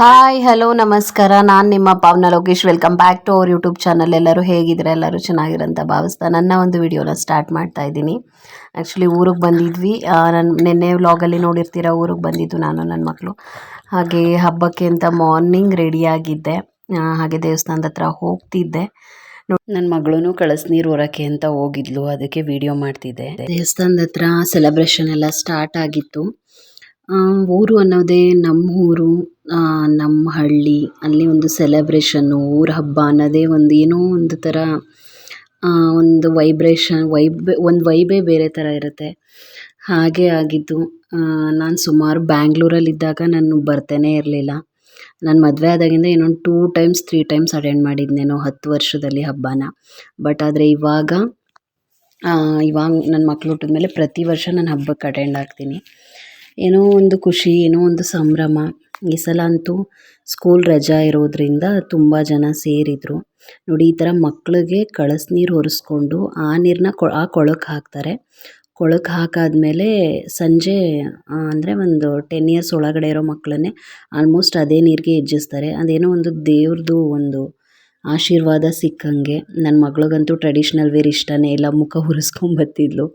Hi hello ನಮಸ್ಕಾರ. ನಾನು ನಿಮ್ಮ Pavana Lokesh. Welcome back to our YouTube channel. ಎಲ್ಲರೂ ಹೇಗಿದ್ರೆ ಎಲ್ಲರೂ ಚೆನ್ನಾಗಿರಂತ ಭಾವಿಸ್ತಾ ನನ್ನ ಒಂದು ವಿಡಿಯೋನ ಸ್ಟಾರ್ಟ್ ಮಾಡ್ತಾ ಇದ್ದೀನಿ. ಆ್ಯಕ್ಚುಲಿ ಊರಿಗೆ ಬಂದಿದ್ವಿ. ನಾನು ನಿನ್ನೆ ವ್ಲಾಗಲ್ಲಿ ನೋಡಿರ್ತೀರ, ಊರಿಗೆ ಬಂದಿದ್ದು ನಾನು ನನ್ನ ಮಕ್ಕಳು. ಹಾಗೆ ಹಬ್ಬಕ್ಕೆ ಅಂತ ಮಾರ್ನಿಂಗ್ ರೆಡಿಯಾಗಿದ್ದೆ. ಹಾಗೆ ದೇವಸ್ಥಾನದ ಹತ್ರ ಹೋಗ್ತಿದ್ದೆ. ನನ್ನ ಮಗಳೂ ಕಳಸ ನೀರು ಹೊರಕ್ಕೆ ಅಂತ ಹೋಗಿದ್ಲು, ಅದಕ್ಕೆ ವಿಡಿಯೋ ಮಾಡ್ತಿದ್ದೆ. ದೇವಸ್ಥಾನದ ಹತ್ರ ಸೆಲೆಬ್ರೇಷನ್ ಎಲ್ಲ ಸ್ಟಾರ್ಟ್ ಆಗಿತ್ತು. ಊರು ಅನ್ನೋದೇ ನಮ್ಮ ಊರು, ನಮ್ಮ ಹಳ್ಳಿ. ಅಲ್ಲಿ ಒಂದು ಸೆಲೆಬ್ರೇಷನ್ನು, ಊರ ಹಬ್ಬ ಅನ್ನೋದೇ ಒಂದು ಏನೋ ಒಂದು ಥರ ಒಂದು ಒಂದು ವೈಬೇ ಬೇರೆ ಥರ ಇರುತ್ತೆ. ಹಾಗೆ ಆಗಿದ್ದು. ನಾನು ಸುಮಾರು ಬ್ಯಾಂಗ್ಳೂರಲ್ಲಿದ್ದಾಗ ನಾನು ಬರ್ತೇನೆ ಇರಲಿಲ್ಲ. ನಾನು ಮದುವೆ ಆದಾಗಿಂದ ಇನ್ನೊಂದು 2 ಟೈಮ್ಸ್ 3 ಟೈಮ್ಸ್ ಅಟೆಂಡ್ ಮಾಡಿದ್ನೇನೋ 10 ವರ್ಷದಲ್ಲಿ ಹಬ್ಬನ. ಬಟ್ ಆದರೆ ಇವಾಗ ನನ್ನ ಮಕ್ಳು ಹುಟ್ಟಿದ್ಮೇಲೆ ಪ್ರತಿ ವರ್ಷ ನಾನು ಹಬ್ಬಕ್ಕೆ ಅಟೆಂಡ್ ಆಗ್ತೀನಿ. ಏನೋ ಒಂದು ಖುಷಿ, ಏನೋ ಒಂದು ಸಂಭ್ರಮ. ಈ ಸಲ ಅಂತೂ ಸ್ಕೂಲ್ ರಜಾ ಇರೋದ್ರಿಂದ ತುಂಬ ಜನ ಸೇರಿದರು. ನೋಡಿ, ಈ ಥರ ಮಕ್ಕಳಿಗೆ ಕಳಸ ನೀರು ಹೊರಿಸ್ಕೊಂಡು ಆ ನೀರನ್ನ ಕೊಳಕ್ಕೆ ಹಾಕ್ತಾರೆ. ಕೊಳಕ್ಕೆ ಹಾಕಾದ್ಮೇಲೆ ಸಂಜೆ ಅಂದರೆ ಒಂದು 10 ಇಯರ್ಸ್ ಒಳಗಡೆ ಇರೋ ಮಕ್ಕಳನ್ನೇ ಆಲ್ಮೋಸ್ಟ್ ಅದೇ ನೀರಿಗೆ ಎಜ್ಜಿಸ್ತಾರೆ. ಅದೇನೋ ಒಂದು ದೇವ್ರದ್ದು ಒಂದು ಆಶೀರ್ವಾದ ಸಿಕ್ಕಂಗೆ. ನನ್ನ ಮಗಳಿಗಂತೂ ಟ್ರೆಡಿಷ್ನಲ್ ವೇರ್ ಇಷ್ಟನೇ ಇಲ್ಲ, ಮುಖ ಹುರಿಸ್ಕೊಂಬತ್ತಿದ್ಲು.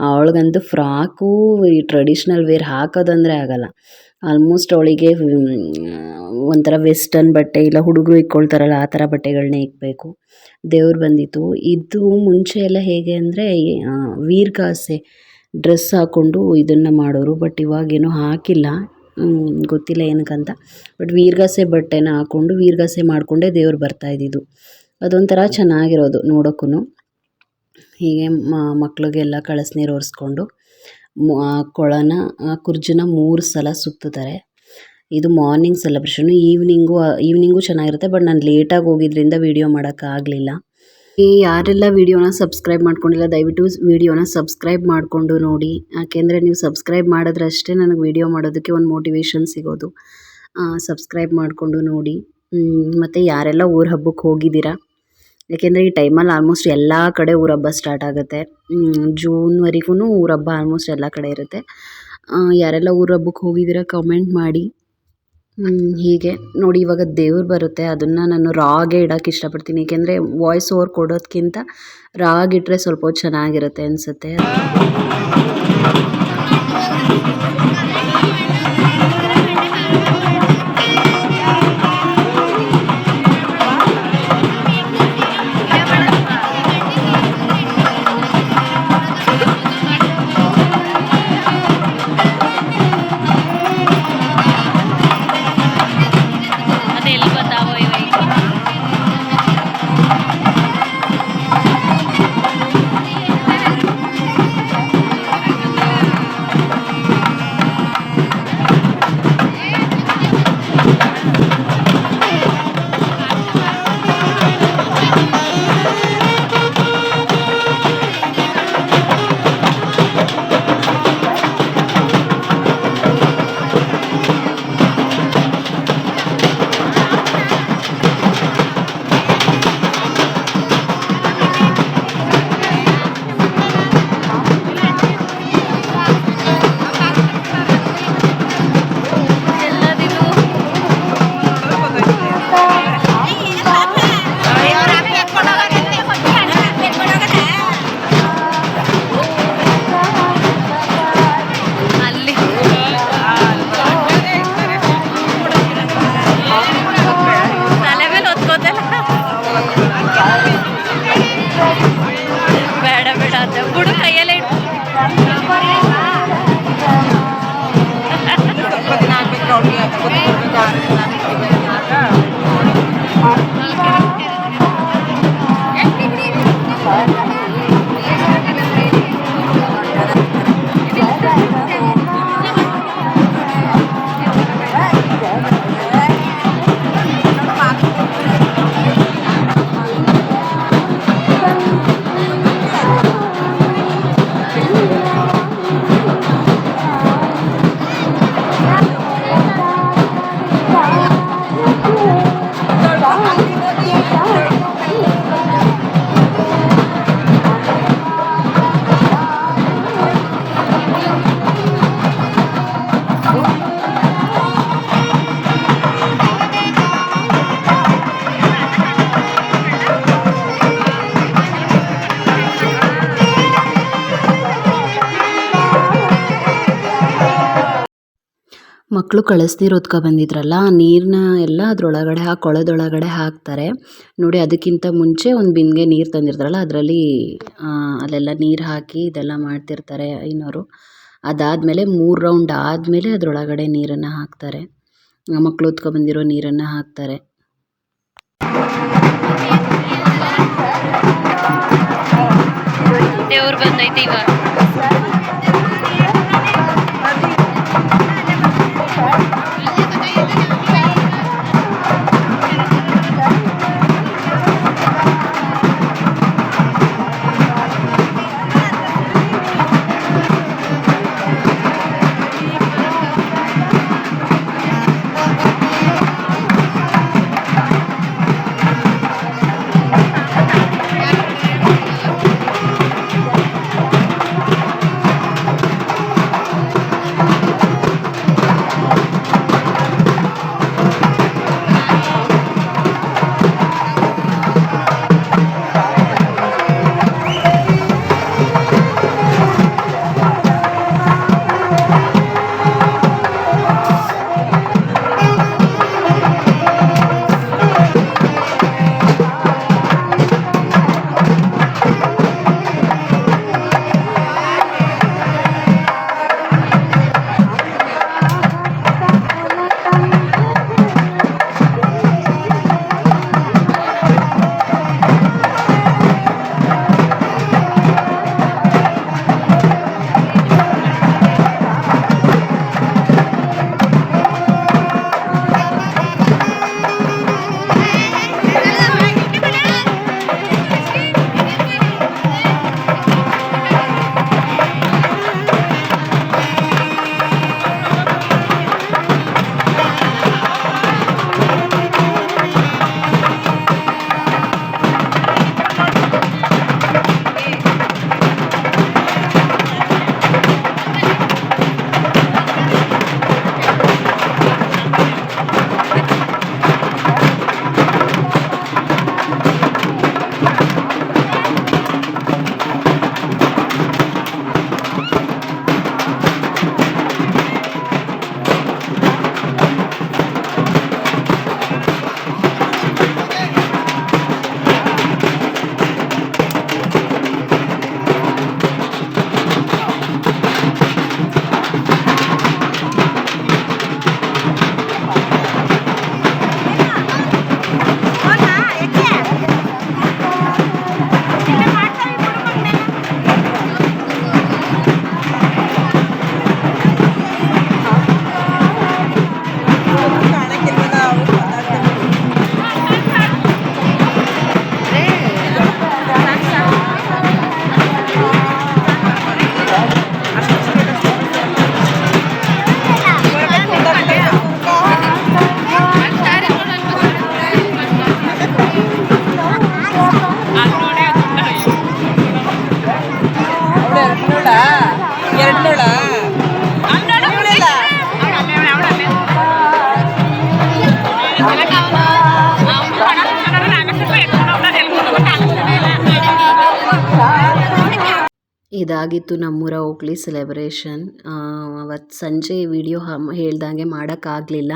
ಅವಳಿಗಂತೂ ಫ್ರಾಕು ಈ ಟ್ರೆಡಿಷ್ನಲ್ ವೇರ್ ಹಾಕೋದಂದರೆ ಆಗಲ್ಲ. ಆಲ್ಮೋಸ್ಟ್ ಅವಳಿಗೆ ಒಂಥರ ವೆಸ್ಟರ್ನ್ ಬಟ್ಟೆ, ಇಲ್ಲ ಹುಡುಗರು ಇಕ್ಕೊಳ್ತಾರಲ್ಲ ಆ ಥರ ಬಟ್ಟೆಗಳನ್ನೇ ಇಕ್ಬೇಕು. ದೇವ್ರು ಬಂದಿತ್ತು. ಇದು ಮುಂಚೆ ಎಲ್ಲ ಹೇಗೆ ಅಂದರೆ ವೀರ್ಗಾಸೆ ಡ್ರೆಸ್ ಹಾಕ್ಕೊಂಡು ಇದನ್ನು ಮಾಡೋರು. ಬಟ್ ಇವಾಗೇನೋ ಹಾಕಿಲ್ಲ, ಗೊತ್ತಿಲ್ಲ ಏನಕ್ಕಂತ. ಬಟ್ ವೀರ್ಗಾಸೆ ಬಟ್ಟೆನ ಹಾಕ್ಕೊಂಡು ವೀರ್ಗಾಸೆ ಮಾಡಿಕೊಂಡೇ ದೇವ್ರು ಬರ್ತಾಯಿದ್ದಿದ್ದು. ಅದೊಂಥರ ಚೆನ್ನಾಗಿರೋದು ನೋಡೋಕ್ಕೂ. ಹೀಗೆ ಮಕ್ಳಿಗೆಲ್ಲ ಕಳಸ ನೀರು ಒರೆಸ್ಕೊಂಡು ಕೊಳನ ಕುರ್ಜನ 3 ಸಲ ಸುತ್ತುತ್ತಾರೆ. ಇದು ಮಾರ್ನಿಂಗ್ ಸೆಲೆಬ್ರೇಷನ್ನು. ಈವ್ನಿಂಗು ಚೆನ್ನಾಗಿರುತ್ತೆ. ಬಟ್ ನಾನು ಲೇಟಾಗಿ ಹೋಗಿದ್ದರಿಂದ ವೀಡಿಯೋ ಮಾಡೋಕ್ಕಾಗಲಿಲ್ಲ. ಯಾರೆಲ್ಲ ವೀಡಿಯೋನ ಸಬ್ಸ್ಕ್ರೈಬ್ ಮಾಡ್ಕೊಂಡಿಲ್ಲ, ದಯವಿಟ್ಟು ವೀಡಿಯೋನ ಸಬ್ಸ್ಕ್ರೈಬ್ ಮಾಡಿಕೊಂಡು ನೋಡಿ. ಯಾಕೆಂದರೆ ನೀವು ಸಬ್ಸ್ಕ್ರೈಬ್ ಮಾಡಿದ್ರಷ್ಟೇ ನನಗೆ ವೀಡಿಯೋ ಮಾಡೋದಕ್ಕೆ ಒಂದು ಮೋಟಿವೇಶನ್ ಸಿಗೋದು. ಸಬ್ಸ್ಕ್ರೈಬ್ ಮಾಡಿಕೊಂಡು ನೋಡಿ. ಮತ್ತು ಯಾರೆಲ್ಲ ಊರ ಹಬ್ಬಕ್ಕೆ ಹೋಗಿದ್ದೀರಾ, ಏಕೆಂದರೆ ಈ ಟೈಮಲ್ಲಿ ಆಲ್ಮೋಸ್ಟ್ ಎಲ್ಲ ಕಡೆ ಊರ ಹಬ್ಬ ಸ್ಟಾರ್ಟ್ ಆಗುತ್ತೆ. ಜೂನ್ವರೆಗೂ ಊರ ಹಬ್ಬ ಆಲ್ಮೋಸ್ಟ್ ಎಲ್ಲ ಕಡೆ ಇರುತ್ತೆ. ಯಾರೆಲ್ಲ ಊರ ಹಬ್ಬಕ್ಕೆ ಹೋಗಿದ್ದೀರಾ ಕಮೆಂಟ್ ಮಾಡಿ. ಹೀಗೆ ನೋಡಿ, ಇವಾಗ ದೇವ್ರು ಬರುತ್ತೆ. ಅದನ್ನು ನಾನು ರಾಗೆ ಇಡೋಕ್ಕೆ ಇಷ್ಟಪಡ್ತೀನಿ. ಏಕೆಂದರೆ ವಾಯ್ಸ್ ಓವರ್ ಕೊಡೋದಕ್ಕಿಂತ ರಾಗಿಟ್ರೆ ಸ್ವಲ್ಪ ಚೆನ್ನಾಗಿರುತ್ತೆ ಅನಿಸುತ್ತೆ. ಮಕ್ಕಳು ಕಳಿಸ್ನೀರು ಹೊತ್ಕೊ ಬಂದಿದ್ರಲ್ಲ ಆ ನೀರನ್ನ ಎಲ್ಲ ಅದರೊಳಗಡೆ ಕೊಳದೊಳಗಡೆ ಹಾಕ್ತಾರೆ ನೋಡಿ. ಅದಕ್ಕಿಂತ ಮುಂಚೆ ಒಂದು ಬಿಂದಿಗೆ ನೀರು ತಂದಿರ್ತಾರಲ್ಲ ಅದರಲ್ಲಿ ಅಲ್ಲೆಲ್ಲ ನೀರು ಹಾಕಿ ಇದೆಲ್ಲ ಮಾಡ್ತಿರ್ತಾರೆ ಐನೋರು. ಅದಾದಮೇಲೆ 3 ರೌಂಡ್ ಆದಮೇಲೆ ಅದರೊಳಗಡೆ ನೀರನ್ನು ಹಾಕ್ತಾರೆ. ಮಕ್ಕಳು ಹೊತ್ಕೊ ಬಂದಿರೋ ನೀರನ್ನು ಹಾಕ್ತಾರೆ. ದೇವ್ರು ಬಂದೈತೆ ಇವಾಗ. ಇದಾಗಿತ್ತು ನಮ್ಮೂರ ಓಕ್ಲಿ ಸೆಲೆಬ್ರೇಷನ್. ಅವತ್ತು ಸಂಜೆ ವಿಡಿಯೋ ಹೇಳ್ದಂಗೆ ಮಾಡೋಕ್ಕಾಗಲಿಲ್ಲ.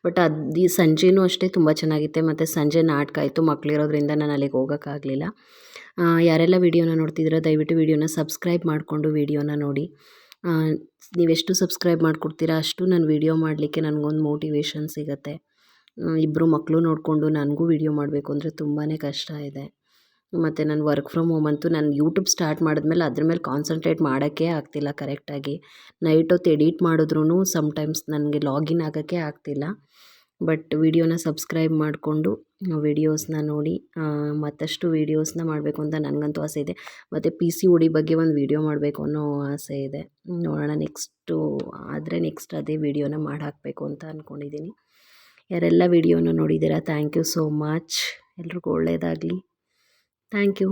ಬಟ್ ಅದು ಸಂಜೆನೂ ಅಷ್ಟೇ ತುಂಬ ಚೆನ್ನಾಗಿತ್ತೆ. ಮತ್ತು ಸಂಜೆ ನಾಟಕ ಆಯಿತು, ಮಕ್ಕಳಿರೋದ್ರಿಂದ ನಾನು ಅಲ್ಲಿಗೆ ಹೋಗೋಕ್ಕಾಗಲಿಲ್ಲ. ಯಾರೆಲ್ಲ ವಿಡಿಯೋನ ನೋಡ್ತಿದ್ದೀರೋ ದಯವಿಟ್ಟು ವಿಡಿಯೋನ ಸಬ್ಸ್ಕ್ರೈಬ್ ಮಾಡಿಕೊಂಡು ವಿಡಿಯೋನ ನೋಡಿ. ನೀವೆಷ್ಟು ಸಬ್ಸ್ಕ್ರೈಬ್ ಮಾಡಿಕೊಡ್ತೀರಾ ಅಷ್ಟು ನಾನು ವಿಡಿಯೋ ಮಾಡಲಿಕ್ಕೆ ನನಗೊಂದು ಮೋಟಿವೇಶನ್ ಸಿಗುತ್ತೆ. ಇಬ್ಬರು ಮಕ್ಕಳು ನೋಡಿಕೊಂಡು ನನಗೂ ವಿಡಿಯೋ ಮಾಡಬೇಕು ಅಂದರೆ ತುಂಬಾ ಕಷ್ಟ ಇದೆ. ಮತ್ತು ನಾನು ವರ್ಕ್ ಫ್ರಮ್ ಹೋಮ್ ಅಂತೂ ನಾನು ಯೂಟ್ಯೂಬ್ ಸ್ಟಾರ್ಟ್ ಮಾಡಿದ್ಮೇಲೆ ಅದ್ರ ಮೇಲೆ ಕಾನ್ಸಂಟ್ರೇಟ್ ಮಾಡೋಕ್ಕೆ ಆಗ್ತಿಲ್ಲ ಕರೆಕ್ಟಾಗಿ. ನೈಟ್ ಹೊತ್ತು ಎಡಿಟ್ ಮಾಡಿದ್ರೂ ಸಮ್ಟೈಮ್ಸ್ ನನಗೆ ಲಾಗಿನ್ ಆಗೋಕ್ಕೆ ಆಗ್ತಿಲ್ಲ. ಬಟ್ ವಿಡಿಯೋನ ಸಬ್ಸ್ಕ್ರೈಬ್ ಮಾಡಿಕೊಂಡು ವಿಡಿಯೋಸ್ನ ನೋಡಿ ಮತ್ತಷ್ಟು ವಿಡಿಯೋಸ್ನ ಮಾಡಬೇಕು ಅಂತ ನನಗಂತೂ ಆಸೆ ಇದೆ. ಮತ್ತು PCOD ಬಗ್ಗೆ ಒಂದು ವಿಡಿಯೋ ಮಾಡಬೇಕು ಅನ್ನೋ ಆಸೆ ಇದೆ. ನೋಡೋಣ ನೆಕ್ಸ್ಟ್ ಅದೇ ವಿಡಿಯೋನ ಮಾಡಿ ಹಾಕಬೇಕು ಅಂತ ಅಂದ್ಕೊಂಡಿದ್ದೀನಿ. ಯಾರೆಲ್ಲ ವಿಡಿಯೋನ ನೋಡಿದ್ದೀರಾ ಥ್ಯಾಂಕ್ ಯು ಸೋ ಮಚ್. ಎಲ್ರಿಗೂ ಒಳ್ಳೆಯದಾಗಲಿ. Thank you.